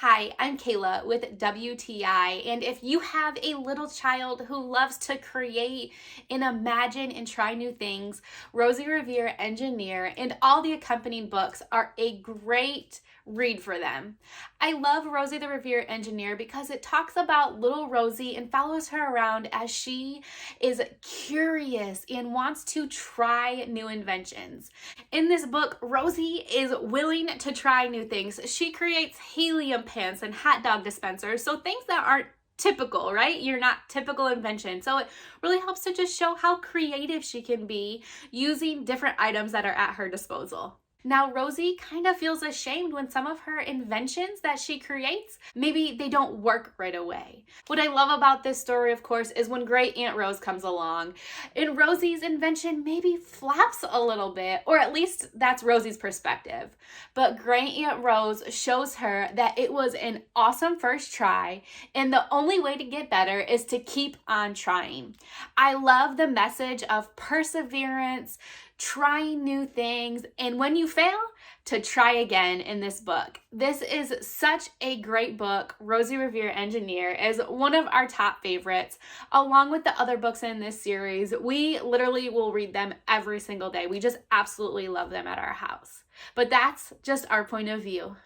Hi, I'm Kayla with WTI, and if you have a little child who loves to create and imagine and try new things, Rosie Revere Engineer and all the accompanying books are a great read for them. I love Rosie the Revere Engineer because it talks about little Rosie and follows her around as she is curious and wants to try new inventions. In this book, Rosie is willing to try new things. She creates helium pants and hot dog dispensers, so things that aren't typical, right? You're not typical invention. So it really helps to just show how creative she can be using different items that are at her disposal. Now, Rosie kind of feels ashamed when some of her inventions that she creates, maybe they don't work right away. What I love about this story, of course, is when Great Aunt Rose comes along and Rosie's invention maybe flaps a little bit, or at least that's Rosie's perspective. But Great Aunt Rose shows her that it was an awesome first try, and the only way to get better is to keep on trying. I love the message of perseverance, trying new things, and when you fail, to try again in this book. This is such a great book. Rosie Revere Engineer is one of our top favorites, along with the other books in this series. We literally will read them every single day. We just absolutely love them at our house. But that's just our point of view.